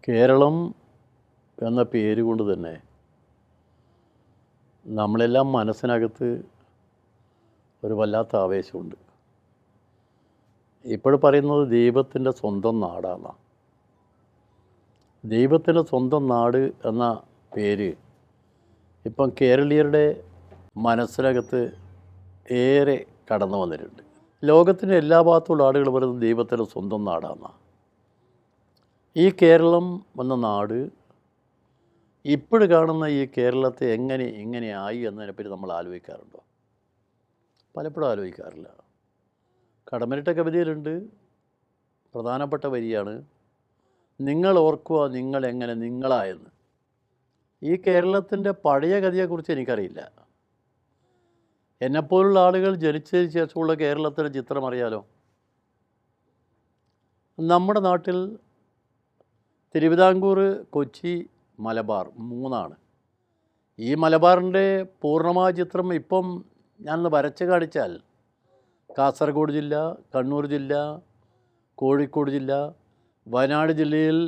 കേരളം എന്ന പേര് കൊണ്ട് തന്നെ നമ്മളെല്ലാം മനസ്സിനകത്ത് ഒരു വല്ലാത്ത ആവേശമുണ്ട്. ഇപ്പോൾ പറയുന്നത് ദൈവത്തിൻ്റെ സ്വന്തം നാടാണ്. ദൈവത്തിൻ്റെ സ്വന്തം നാട് എന്ന പേര് ഇപ്പം കേരളീയരുടെ മനസ്സിനകത്ത് ഏറെ കടന്നു വന്നിട്ടുണ്ട്. ലോകത്തിൻ്റെ എല്ലാ ഭാഗത്തുള്ള ആളുകൾ പറയുന്നത് ദൈവത്തിൻ്റെ സ്വന്തം നാടാണ്. ഈ കേരളം എന്ന നാട് ഇപ്പോൾ കാണുന്ന ഈ കേരളത്തെ ഇങ്ങനെ ആയി എന്നതിനെപ്പറ്റി നമ്മൾ ആലോചിക്കാറുണ്ടോ? പലപ്പോഴും ആലോചിക്കാറില്ല. കടമ്മനിട്ട കവിതയിലുണ്ട്, പ്രധാനപ്പെട്ട വരിയാണ്, നിങ്ങൾ ഓർക്കുക നിങ്ങൾ എങ്ങനെ നിങ്ങളായെന്ന്. ഈ കേരളത്തിൻ്റെ പഴയ കഥയെക്കുറിച്ച് എനിക്കറിയില്ല. എന്നെപ്പോലുള്ള ആളുകൾ ജനിച്ചതിന് ശേഷമുള്ള കേരളത്തിൻ്റെ ചിത്രം അറിയാലോ. നമ്മുടെ നാട്ടിൽ തിരുവിതാംകൂർ, കൊച്ചി, മലബാർ മൂന്നാണ്. ഈ മലബാറിൻ്റെ പൂർണ്ണമായ ചിത്രം ഇപ്പം ഞാനൊന്ന് വരച്ച് കാണിച്ചാൽ കാസർഗോഡ് ജില്ല, കണ്ണൂർ ജില്ല, കോഴിക്കോട് ജില്ല, വയനാട് ജില്ലയിൽ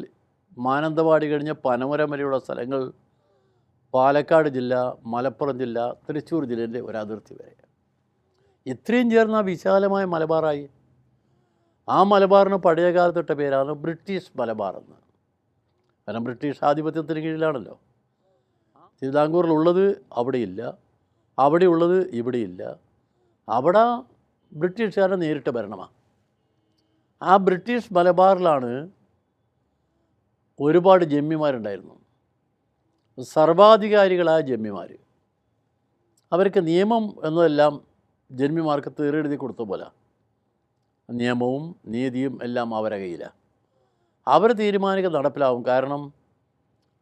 മാനന്തവാടി കഴിഞ്ഞ് പനമരം വരെയുള്ള സ്ഥലങ്ങൾ, പാലക്കാട് ജില്ല, മലപ്പുറം ജില്ല, തൃശ്ശൂർ ജില്ലയുടെ ഒരതിർത്തി വരെ ഇത്രയും ചേർന്ന വിശാലമായ മലബാറായി. ആ മലബാറിന് പഴയ കാലത്തിട്ട പേരാണ് ബ്രിട്ടീഷ് മലബാർ എന്ന്. കാരണം ബ്രിട്ടീഷ് ആധിപത്യത്തിന് കീഴിലാണല്ലോ. തിരുവിതാംകൂറിലുള്ളത് അവിടെയില്ല, അവിടെയുള്ളത് ഇവിടെയില്ല. അവിടെ ബ്രിട്ടീഷുകാരുടെ നേരിട്ട് ഭരണമാണ്. ആ ബ്രിട്ടീഷ് മലബാറിലാണ് ഒരുപാട് ജന്മിമാരുണ്ടായിരുന്നു, സർവാധികാരികളായ ജന്മിമാർ. അവർക്ക് നിയമം എന്നതെല്ലാം ജന്മിമാർക്ക് തീരെഴുതി കൊടുത്ത പോലെ. നിയമവും നീതിയും എല്ലാം അവരുടെ കയ്യിലാണ്. അവർ തീരുമാനിക്കുക നടപ്പിലാവും. കാരണം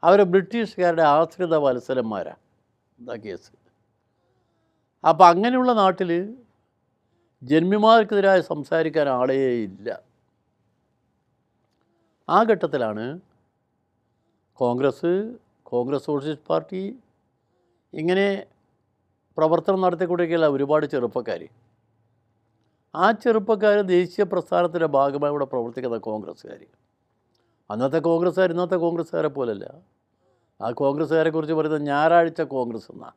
അവർ ബ്രിട്ടീഷുകാരുടെ ആശ്രിത വത്സലന്മാരാണ്. എന്താ കേസ്? അപ്പം അങ്ങനെയുള്ള നാട്ടിൽ ജന്മിമാർക്കെതിരായി സംസാരിക്കാൻ ആളേ ഇല്ല. ആ ഘട്ടത്തിലാണ് കോൺഗ്രസ് സോഷ്യലിസ്റ്റ് പാർട്ടി ഇങ്ങനെ പ്രവർത്തനം നടത്തിക്കൊണ്ടിരിക്കുകയല്ല ഒരുപാട് ചെറുപ്പക്കാർ. ആ ചെറുപ്പക്കാർ ദേശീയ പ്രസ്ഥാനത്തിൻ്റെ ഭാഗമായി ഇവിടെ പ്രവർത്തിക്കുന്ന കോൺഗ്രസ്സുകാർ. അന്നത്തെ കോൺഗ്രസ്സുകാർ ഇന്നത്തെ കോൺഗ്രസ്സുകാരെ പോലല്ല. ആ കോൺഗ്രസ്സുകാരെ കുറിച്ച് പറയുന്നത് ഞായറാഴ്ച കോൺഗ്രസ് എന്നാണ്.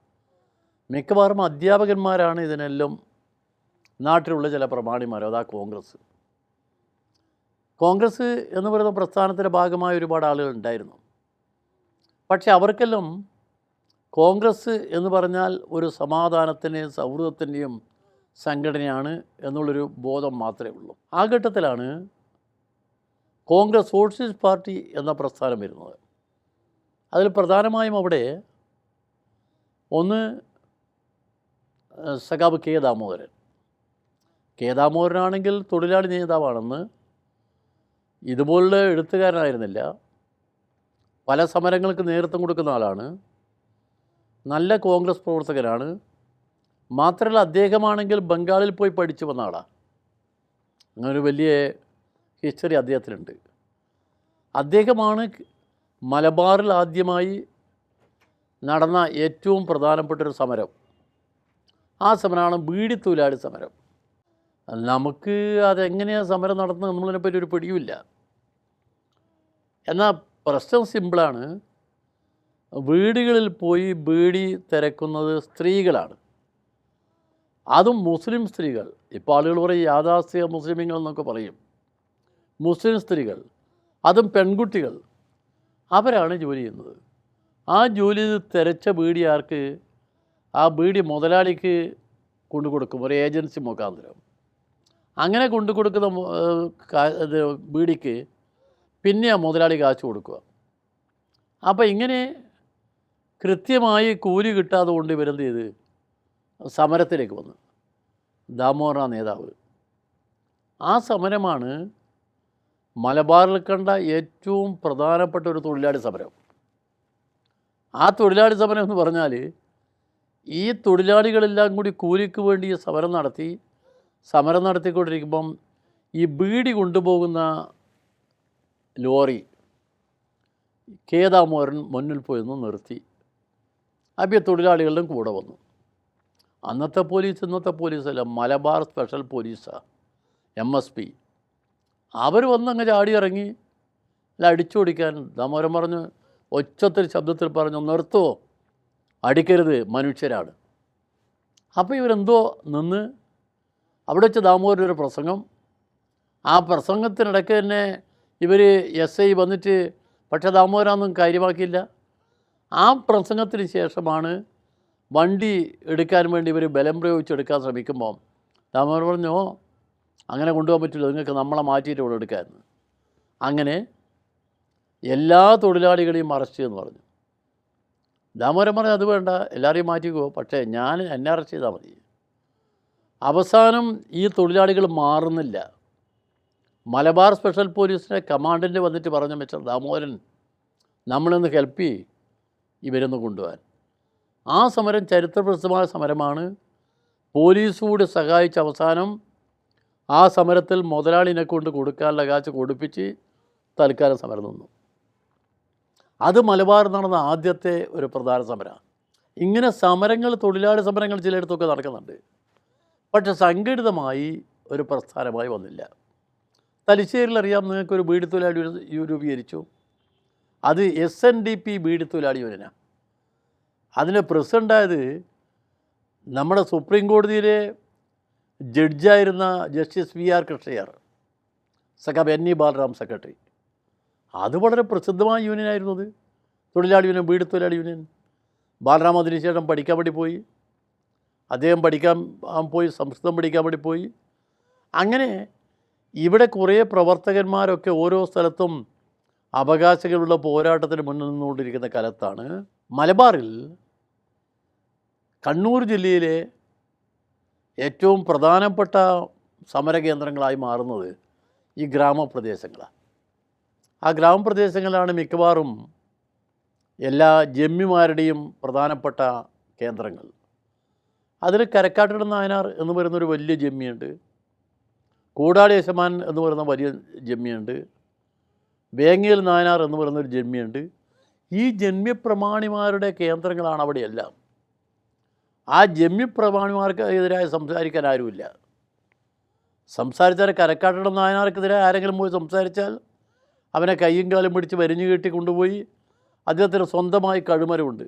മിക്കവാറും അധ്യാപകന്മാരാണ് ഇതിനെല്ലാം നാട്ടിലുള്ള ചില പ്രമാണിമാർ. അതാ കോൺഗ്രസ് എന്ന് പറയുന്ന പ്രസ്ഥാനത്തിൻ്റെ ഭാഗമായ ഒരുപാട് ആളുകൾ ഉണ്ടായിരുന്നു. പക്ഷെ അവർക്കെല്ലാം കോൺഗ്രസ് എന്ന് പറഞ്ഞാൽ ഒരു സമാധാനത്തിൻ്റെയും സൗഹൃദത്തിൻ്റെയും സംഘടനയാണ് എന്നുള്ളൊരു ബോധം മാത്രമേ ഉള്ളൂ. ആ ഘട്ടത്തിലാണ് കോൺഗ്രസ് സോഷ്യലിസ്റ്റ് പാർട്ടി എന്ന പ്രസ്ഥാനം വരുന്നത്. അതിൽ പ്രധാനമായും അവിടെ ഒന്ന് സഖാവ് കെ ദാമോദരനാണെങ്കിൽ തൊഴിലാളി നേതാവാണെന്ന്. ഇതുപോലുള്ള എഴുത്തുകാരനായിരുന്നില്ല, പല സമരങ്ങൾക്ക് നേതൃത്വം കൊടുക്കുന്ന ആളാണ്, നല്ല കോൺഗ്രസ് പ്രവർത്തകനാണ്. മാത്രമല്ല അദ്ദേഹമാണെങ്കിൽ ബംഗാളിൽ പോയി പഠിച്ചു വന്ന ആളാണ്. അങ്ങനൊരു വലിയ ഹിസ്റ്ററി അദ്ദേഹത്തിനുണ്ട്. അദ്ദേഹമാണ് മലബാറിൽ ആദ്യമായി നടന്ന ഏറ്റവും പ്രധാനപ്പെട്ടൊരു സമരം. ആ സമരമാണ് ബീഡി തൊഴിലാളി സമരം. നമുക്ക് അതെങ്ങനെയാണ് സമരം നടത്തുന്നത് നമ്മളതിനെപ്പറ്റി ഒരു പിടിയുമില്ല. എന്നാൽ പ്രശ്നം സിമ്പിളാണ്. വീടുകളിൽ പോയി ബീഡി തിരക്കുന്നത് സ്ത്രീകളാണ്, അതും മുസ്ലിം സ്ത്രീകൾ. ഇപ്പോൾ ആളുകൾ പറയും യാഥാസ്ഥിക മുസ്ലിമീങ്ങൾ എന്നൊക്കെ പറയും. മുസ്ലിം സ്ത്രീകൾ, അതും പെൺകുട്ടികൾ, അവരാണ് ജോലി ചെയ്യുന്നത്. ആ ജോലി തിരച്ച ബീഡി ആർക്ക്? ആ ബീഡി മുതലാളിക്ക് കൊണ്ടു കൊടുക്കും, ഒരു ഏജൻസി മുഖാന്തരം. അങ്ങനെ കൊണ്ടു കൊടുക്കുന്ന ബീഡിക്ക് പിന്നെ ആ മുതലാളി കാശ് കൊടുക്കുക. അപ്പോൾ ഇങ്ങനെ കൃത്യമായി കൂലി കിട്ടാതെ കൊണ്ട് ഇവരെന്ത് ചെയ്ത് സമരത്തിലേക്ക് വന്നു. ദാമോദരനാണ് നേതാവ്. ആ സമരമാണ് മലബാറിൽ കണ്ട ഏറ്റവും പ്രധാനപ്പെട്ട ഒരു തൊഴിലാളി സമരം. ആ തൊഴിലാളി സമരം എന്ന് പറഞ്ഞാൽ ഈ തൊഴിലാളികളെല്ലാം കൂടി കൂലിക്ക് വേണ്ടി സമരം നടത്തിക്കൊണ്ടിരിക്കുമ്പം ഈ ബീഡി കൊണ്ടുപോകുന്ന ലോറി കെ ദാമോദരൻ മുന്നിൽ പോയി നിർത്തി. അപ്പോൾ തൊഴിലാളികളുടെ കൂടെ വന്നു. അന്നത്തെ പോലീസ് ഇന്നത്തെ പോലീസല്ല, മലബാർ സ്പെഷ്യൽ പോലീസാണ്, MSP. അവർ വന്നങ്ങ് ചാടി ഇറങ്ങി അല്ല അടിച്ചോടിക്കാൻ. ദാമോദരൻ പറഞ്ഞു, ഒച്ചത്തിൽ ശബ്ദത്തിൽ പറഞ്ഞു, നിർത്തുമോ, അടിക്കരുത്, മനുഷ്യരാണ്. അപ്പോൾ ഇവരെന്തോ നിന്ന് അവിടെ വെച്ച് ദാമോദരൻ ഒരു പ്രസംഗം. ആ പ്രസംഗത്തിനിടയ്ക്ക് തന്നെ ഇവർ എസ് ഐ വന്നിട്ട്, പക്ഷേ ദാമോദരനൊന്നും കാര്യമാക്കിയില്ല. ആ പ്രസംഗത്തിന് ശേഷമാണ് വണ്ടി എടുക്കാൻ വേണ്ടി ഇവർ ബലം പ്രയോഗിച്ചെടുക്കാൻ ശ്രമിക്കുമ്പോൾ ദാമോദരൻ പറഞ്ഞു, അങ്ങനെ കൊണ്ടുപോകാൻ പറ്റില്ല, നിങ്ങൾക്ക് നമ്മളെ മാറ്റിയിട്ട് ഇവിടെ എടുക്കാമെന്ന്. അങ്ങനെ എല്ലാ തൊഴിലാളികളെയും അറസ്റ്റ് ചെയ്യുമെന്ന് പറഞ്ഞു. ദാമോദരൻ പറഞ്ഞു, അത് വേണ്ട, എല്ലാവരെയും മാറ്റിക്കോ, പക്ഷേ എന്നെ അറസ്റ്റ് ചെയ്താൽ മതി. അവസാനം ഈ തൊഴിലാളികൾ മാറുന്നില്ല. മലബാർ സ്പെഷ്യൽ പോലീസിൻ്റെ കമാൻഡൻ്റ് വന്നിട്ട് പറഞ്ഞു, മിസ്റ്റർ ദാമോദരൻ, നമ്മളൊന്ന് ഹെൽപ്പ് ചെയ്യ്, ഇവരൊന്ന് കൊണ്ടുപോകാൻ. ആ സമരം ചരിത്രപ്രസിദ്ധമായ സമരമാണ്. പോലീസ് കൂടി സഹായിച്ച അവസാനം ആ സമരത്തിൽ മുതലാളിനെ കൊണ്ട് കൊടുക്കാനുള്ള കാശ് കൊടുപ്പിച്ച് തൽക്കാലം സമരം നിന്നു. അത് മലബാർ നടന്ന ആദ്യത്തെ ഒരു പ്രധാന സമരമാണ്. ഇങ്ങനെ സമരങ്ങൾ, തൊഴിലാളി സമരങ്ങൾ ചിലയിടത്തൊക്കെ നടക്കുന്നുണ്ട്, പക്ഷെ സംഘടിതമായി ഒരു പ്രസ്ഥാനമായി വന്നില്ല. തലശ്ശേരിയിൽ അറിയാം, നിങ്ങൾക്കൊരു ബീഡി തൊഴിലാളി രൂപീകരിച്ചു. അത് SNDP ബീഡി തൊഴിലാളി യൂണിയനാണ്. അതിന് പ്രസിഡൻ്റായത് നമ്മുടെ സുപ്രീം കോടതിയിലെ ജഡ്ജായിരുന്ന ജസ്റ്റിസ് VR കൃഷ്ണയ്യർ, സഖാബ് NE ബാലറാം സെക്രട്ടറി. അത് വളരെ പ്രസിദ്ധമായ യൂണിയനായിരുന്നു. അത് തൊഴിലാളി യൂണിയൻ, ബീഡി തൊഴിലാളി യൂണിയൻ. ബാലറാം അതിനുശേഷം പഠിക്കാൻ വേണ്ടി പോയി. അദ്ദേഹം സംസ്കൃതം പഠിക്കാൻ വേണ്ടി പോയി. അങ്ങനെ ഇവിടെ കുറേ പ്രവർത്തകന്മാരൊക്കെ ഓരോ സ്ഥലത്തും അവകാശങ്ങളുള്ള പോരാട്ടത്തിന് മുന്നിൽ നിന്നുകൊണ്ടിരിക്കുന്ന കാലത്താണ് മലബാറിൽ, കണ്ണൂർ ജില്ലയിലെ ഏറ്റവും പ്രധാനപ്പെട്ട സമരകേന്ദ്രങ്ങളായി മാറുന്നത് ഈ ഗ്രാമപ്രദേശങ്ങളാണ്. ആ ഗ്രാമപ്രദേശങ്ങളിലാണ് മിക്കവാറും എല്ലാ ജമ്മിമാരുടെയും പ്രധാനപ്പെട്ട കേന്ദ്രങ്ങൾ. അതിൽ കരക്കാട്ടിടം നായനാർ എന്ന് പറയുന്നൊരു വലിയ ജമ്മിയുണ്ട്, കൂടാടി യശമാൻ എന്ന് പറയുന്ന വലിയ ജമ്മിയുണ്ട്, വേങ്ങയിൽ നായനാർ എന്ന് പറയുന്നൊരു ജമ്മിയുണ്ട്. ഈ ജമ്മിപ്രമാണിമാരുടെ കേന്ദ്രങ്ങളാണ് അവിടെയെല്ലാം. ആ ജമ്മിപ്രമാണിമാർക്ക് എതിരായി സംസാരിക്കാൻ ആരുമില്ല. സംസാരിച്ചാൽ കരക്കാട്ടിടം നായനാർക്കെതിരെ ആരെങ്കിലും പോയി സംസാരിച്ചാൽ അവനെ കയ്യും കാലും പിടിച്ച് വരിഞ്ഞു കെട്ടി കൊണ്ടുപോയി, അദ്ദേഹത്തിന് സ്വന്തമായി കഴുമരമുണ്ട്,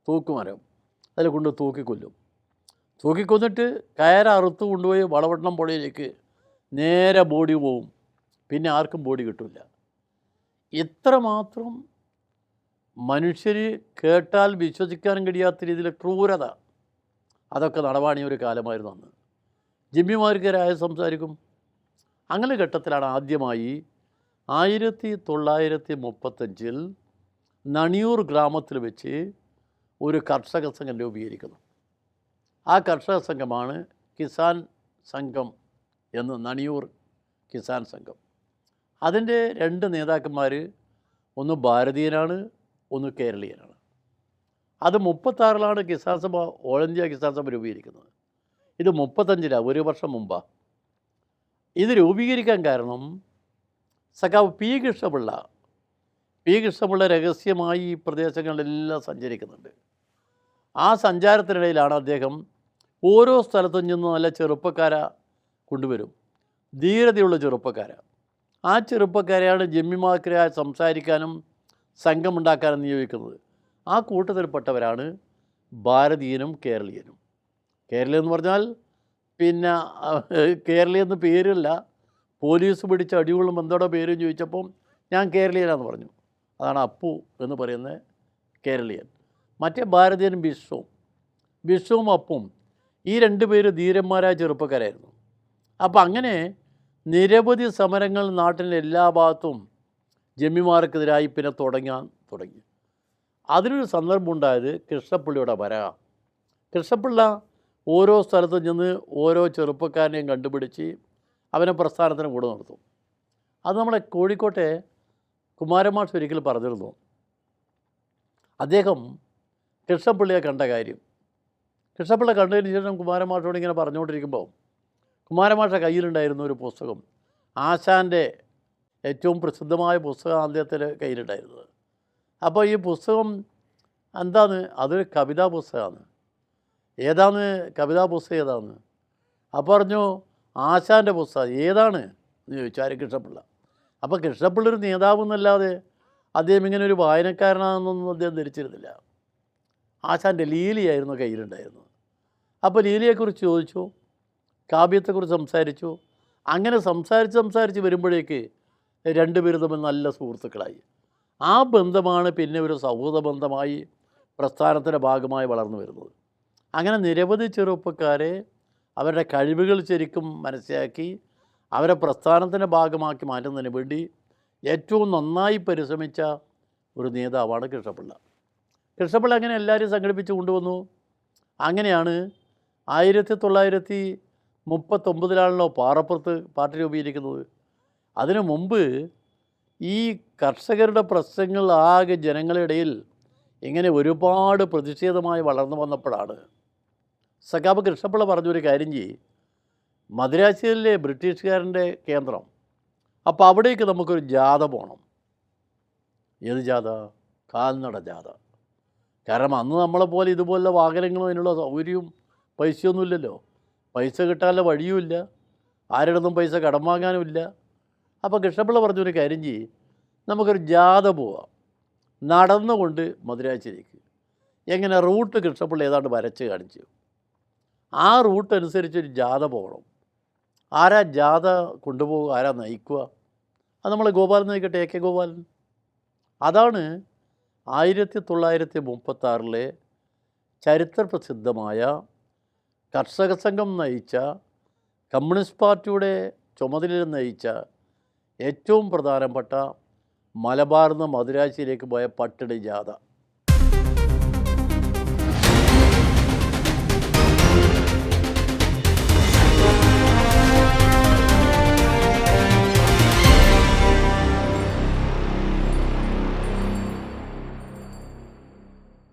തൂക്കുമരം, അതിൽ കൊണ്ട് തൂക്കിക്കൊല്ലും. തൂക്കിക്കൊന്നിട്ട് കയററുത്ത് കൊണ്ടുപോയി വളവട്ടണം പുഴയിലേക്ക് നേരെ ബോഡി പോവും. പിന്നെ ആർക്കും ബോഡി കിട്ടില്ല. ഇത്രമാത്രം മനുഷ്യർ കേട്ടാൽ വിശ്വസിക്കാൻ കഴിയാത്ത രീതിയിൽ ക്രൂരത, അതൊക്കെ നടവാണിയ ഒരു കാലമായിരുന്നു അന്ന്. ജിമ്മിമാർക്കെതിരായ സംസാരിക്കും. അങ്ങനെ ഘട്ടത്തിലാണ് ആദ്യമായി 1935 നണിയൂർ ഗ്രാമത്തിൽ വെച്ച് ഒരു കർഷക സംഘം രൂപീകരിക്കുന്നു. ആ കർഷക സംഘമാണ് കിസാൻ സംഘം എന്ന്, നണിയൂർ കിസാൻ സംഘം. അതിൻ്റെ 2 നേതാക്കന്മാർ, ഒന്ന് ഭാരതീയനാണ്, ഒന്ന് കേരളീയനാണ്. അത് 36 കിസാൻ സഭ, ഓൾ ഇന്ത്യ കിസാൻ സഭ രൂപീകരിക്കുന്നത്. ഇത് 35 ഒരു വർഷം മുമ്പാണ്. ഇത് രൂപീകരിക്കാൻ കാരണം സഖാവ് പി കൃഷ്ണപിള്ള രഹസ്യമായി ഈ പ്രദേശങ്ങളിലെല്ലാം സഞ്ചരിക്കുന്നുണ്ട്. ആ സഞ്ചാരത്തിനിടയിലാണ് അദ്ദേഹം ഓരോ സ്ഥലത്തും നിന്ന് നല്ല ചെറുപ്പക്കാരെ കൊണ്ടുവരും, ധീരതയുള്ള ചെറുപ്പക്കാരെ. ആ ചെറുപ്പക്കാരെയാണ് ജമ്മിമാർക്കെതിരായി സംസാരിക്കാനും സംഘമുണ്ടാക്കാനും നിയോഗിക്കുന്നത്. ആ കൂട്ടത്തിൽപ്പെട്ടവരാണ് ഭാരതീയനും കേരളീയനും. കേരളീയം എന്ന് പറഞ്ഞാൽ പിന്നെ കേരളീയെന്ന് പേരല്ല, പോലീസ് പിടിച്ച അടികൊള്ളും എന്തോടെ പേരും ചോദിച്ചപ്പം ഞാൻ കേരളീയനാണെന്ന് പറഞ്ഞു. അതാണ് അപ്പു എന്ന് പറയുന്ന കേരളീയൻ. മറ്റേ ഭാരതീയനും വിശ്വവും അപ്പും, ഈ 2 പേര് ധീരന്മാരായ ചെറുപ്പക്കാരായിരുന്നു. അപ്പം അങ്ങനെ നിരവധി സമരങ്ങൾ നാട്ടിലെ എല്ലാ ഭാഗത്തും ജമ്മിമാർക്കെതിരായി പിന്നെ തുടങ്ങി. അതിനൊരു സന്ദർഭം ഉണ്ടായത് കൃഷ്ണപ്പിള്ളിയുടെ വരക. കൃഷ്ണപ്പിള്ള ഓരോ സ്ഥലത്തും ചെന്ന് ഓരോ ചെറുപ്പക്കാരനെയും കണ്ടുപിടിച്ച് അവനെ പ്രസ്ഥാനത്തിന് കൂടെ നിർത്തും. അത് നമ്മളെ കോഴിക്കോട്ടെ കുമാരമാഷ് ഒരിക്കൽ പറഞ്ഞിരുന്നു. അദ്ദേഹം കൃഷ്ണപ്പിള്ളിയെ കണ്ട കാര്യം, കൃഷ്ണപ്പിള്ള കണ്ടതിന് ശേഷം കുമാരമാഷോട് ഇങ്ങനെ പറഞ്ഞുകൊണ്ടിരിക്കുമ്പോൾ കുമാരമാഷ കയ്യിലുണ്ടായിരുന്ന ഒരു പുസ്തകം, ആശാൻ്റെ ഏറ്റവും പ്രസിദ്ധമായ പുസ്തകം അദ്ദേഹത്തിൻ്റെ കയ്യിലുണ്ടായിരുന്നത്. അപ്പോൾ ഈ പുസ്തകം എന്താണ്? അതൊരു കവിതാ പുസ്തകമാണ്. കവിതാ പുസ്തകം ഏതാന്ന്? അപ്പോൾ പറഞ്ഞു, ആശാൻ്റെ പുസ്തകം. ഏതാണ് എന്ന് ചോദിച്ചു കൃഷ്ണപിള്ള. അപ്പോൾ കൃഷ്ണപിള്ള ഒരു നേതാവ് എന്നല്ലാതെ അദ്ദേഹം ഇങ്ങനെ ഒരു വായനക്കാരനാണെന്നൊന്നും അദ്ദേഹം ധരിച്ചിരുന്നില്ല. ആശാൻ്റെ ലീലയായിരുന്നു കയ്യിലുണ്ടായിരുന്നത്. അപ്പോൾ ലീലയെക്കുറിച്ച് ചോദിച്ചു, കാവ്യത്തെക്കുറിച്ച് സംസാരിച്ചു. അങ്ങനെ സംസാരിച്ച് വരുമ്പോഴേക്ക് രണ്ടുപേരും തമ്മിൽ നല്ല സുഹൃത്തുക്കളായി. ആ ബന്ധമാണ് പിന്നെ ഒരു സൗഹൃദ ബന്ധമായി പ്രസ്ഥാനത്തിൻ്റെ ഭാഗമായി വളർന്നു വരുന്നത്. അങ്ങനെ നിരവധി ചെറുപ്പക്കാരെ അവരുടെ കഴിവുകൾ ശരിക്കും മനസ്സിലാക്കി അവരെ പ്രസ്ഥാനത്തിൻ്റെ ഭാഗമാക്കി മാറ്റുന്നതിന് വേണ്ടി ഏറ്റവും നന്നായി പരിശ്രമിച്ച ഒരു നേതാവാണ് കൃഷ്ണപിള്ള. കൃഷ്ണപിള്ള അങ്ങനെ എല്ലാവരെയും സംഘടിപ്പിച്ച് കൊണ്ടുവന്നു. അങ്ങനെയാണ് 1939 പാറപ്പുറത്ത് പാർട്ടി രൂപീകരിക്കുന്നത്. അതിനു മുമ്പ് ഈ കർഷകരുടെ പ്രശ്നങ്ങൾ ആകെ ജനങ്ങളുടെ ഇടയിൽ ഇങ്ങനെ ഒരുപാട് പ്രതിഷേധമായി വളർന്നു വന്നപ്പോഴാണ് സഖാബ് കൃഷ്ണപിള്ള പറഞ്ഞൊരു കാര്യം ചെയ്യും, മദ്രാസിയിലെ ബ്രിട്ടീഷുകാരൻ്റെ കേന്ദ്രം, അപ്പോൾ അവിടേക്ക് നമുക്കൊരു ജാഥ പോകണം. ഏത് ജാഥ? കാൽനട ജാഥ. കാരണം അന്ന് നമ്മളെപ്പോലെ ഇതുപോലുള്ള വാഹനങ്ങളും അതിനുള്ള സൗകര്യവും പൈസയൊന്നുമില്ലല്ലോ. പൈസ കിട്ടാനുള്ള വഴിയുമില്ല, ആരുടെ നിന്നും പൈസ കടം വാങ്ങാനുമില്ല. അപ്പോൾ കൃഷ്ണപിള്ള പറഞ്ഞൊരു കാര്യം ചെയ്യും, നമുക്കൊരു ജാഥ പോവാം നടന്നുകൊണ്ട് മദ്രാസിയിലേക്ക്. എങ്ങനെ റൂട്ട് കൃഷ്ണപിള്ള ഏതാണ്ട് വരച്ച് കാണിച്ചു. ആ റൂട്ട് അനുസരിച്ചൊരു ജാഥ പോകണം. ആരാ ജാഥ കൊണ്ടുപോകുക, ആരാ നയിക്കുക? അത് നമ്മൾ ഗോപാലൻ നയിക്കട്ടെ, AK ഗോപാലൻ. അതാണ് 1936 ചരിത്രപ്രസിദ്ധമായ കർഷക സംഘം നയിച്ച, കമ്മ്യൂണിസ്റ്റ് പാർട്ടിയുടെ ചുമതലയിൽ നയിച്ച ഏറ്റവും പ്രധാനപ്പെട്ട മലബാറിൽ നിന്ന് മദുരാശിയിലേക്ക് പോയ പട്ടിണി ജാഥ.